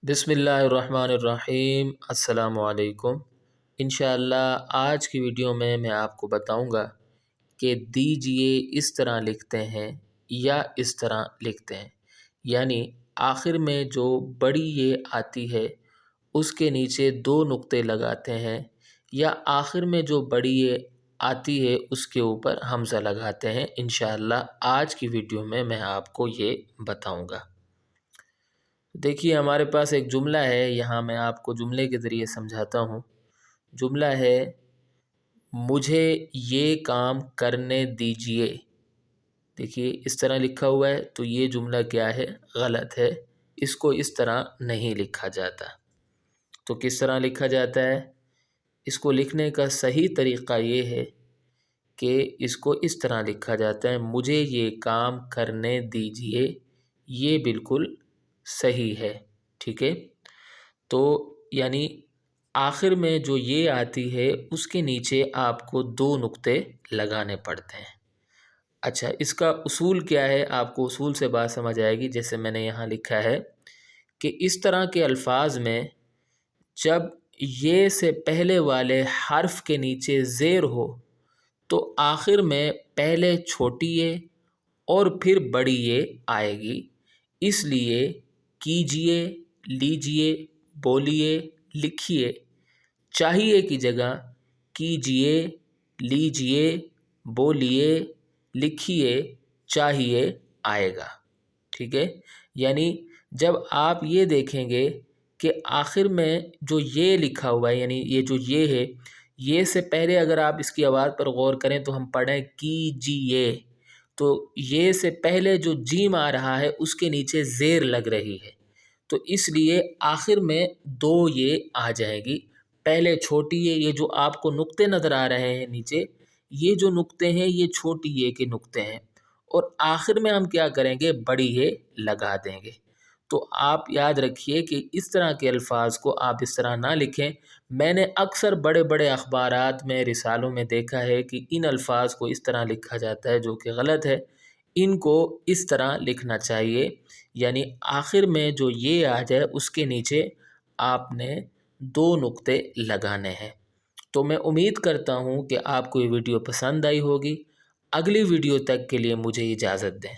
بسم اللہ الرحمن الرحیم۔ السلام علیکم۔ انشاءاللہ آج کی ویڈیو میں آپ کو بتاؤں گا کہ دیجئے اس طرح لکھتے ہیں یا اس طرح لکھتے ہیں، یعنی آخر میں جو بڑی یہ آتی ہے اس کے نیچے دو نقطے لگاتے ہیں، یا آخر میں جو بڑی یہ آتی ہے اس کے اوپر حمزہ لگاتے ہیں۔ انشاءاللہ آج کی ویڈیو میں آپ کو یہ بتاؤں گا۔ دیکھیے ہمارے پاس ایک جملہ ہے، یہاں میں آپ کو جملے کے ذریعے سمجھاتا ہوں۔ جملہ ہے مجھے یہ کام کرنے دیجئے۔ دیکھیے اس طرح لکھا ہوا ہے تو یہ جملہ کیا ہے؟ غلط ہے، اس کو اس طرح نہیں لکھا جاتا۔ تو کس طرح لکھا جاتا ہے؟ اس کو لکھنے کا صحیح طریقہ یہ ہے کہ اس کو اس طرح لکھا جاتا ہے مجھے یہ کام کرنے دیجئے۔ یہ بالکل صحیح ہے، ٹھیک ہے؟ تو یعنی آخر میں جو یہ آتی ہے اس کے نیچے آپ کو دو نقطے لگانے پڑتے ہیں۔ اچھا، اس کا اصول کیا ہے؟ آپ کو اصول سے بات سمجھ آئے گی۔ جیسے میں نے یہاں لکھا ہے کہ اس طرح کے الفاظ میں جب یہ سے پہلے والے حرف کے نیچے زیر ہو تو آخر میں پہلے چھوٹی یہ اور پھر بڑی یہ آئے گی۔ اس لیے کیجئے، لیجئے، بولیے، لکھیے، چاہیے کی جگہ کیجئے، لیجئے، بولیے، لکھیے، چاہیے آئے گا، ٹھیک ہے؟ یعنی جب آپ یہ دیکھیں گے کہ آخر میں جو یہ لکھا ہوا ہے، یعنی یہ جو یہ ہے، یہ سے پہلے اگر آپ اس کی آواز پر غور کریں تو ہم پڑھیں کیجئے، تو یہ سے پہلے جو جیم آ رہا ہے اس کے نیچے زیر لگ رہی ہے، تو اس لیے آخر میں دو یہ آ جائے گی۔ پہلے چھوٹی یہ جو آپ کو نقطے نظر آ رہے ہیں نیچے، یہ جو نقطے ہیں یہ چھوٹی یہ کے نقطے ہیں، اور آخر میں ہم کیا کریں گے؟ بڑی یہ لگا دیں گے۔ تو آپ یاد رکھیے کہ اس طرح کے الفاظ کو آپ اس طرح نہ لکھیں۔ میں نے اکثر بڑے بڑے اخبارات میں، رسالوں میں دیکھا ہے کہ ان الفاظ کو اس طرح لکھا جاتا ہے، جو کہ غلط ہے۔ ان کو اس طرح لکھنا چاہیے، یعنی آخر میں جو یہ آ جائے اس کے نیچے آپ نے دو نقطے لگانے ہیں۔ تو میں امید کرتا ہوں کہ آپ کو یہ ویڈیو پسند آئی ہوگی۔ اگلی ویڈیو تک کے لیے مجھے اجازت دیں۔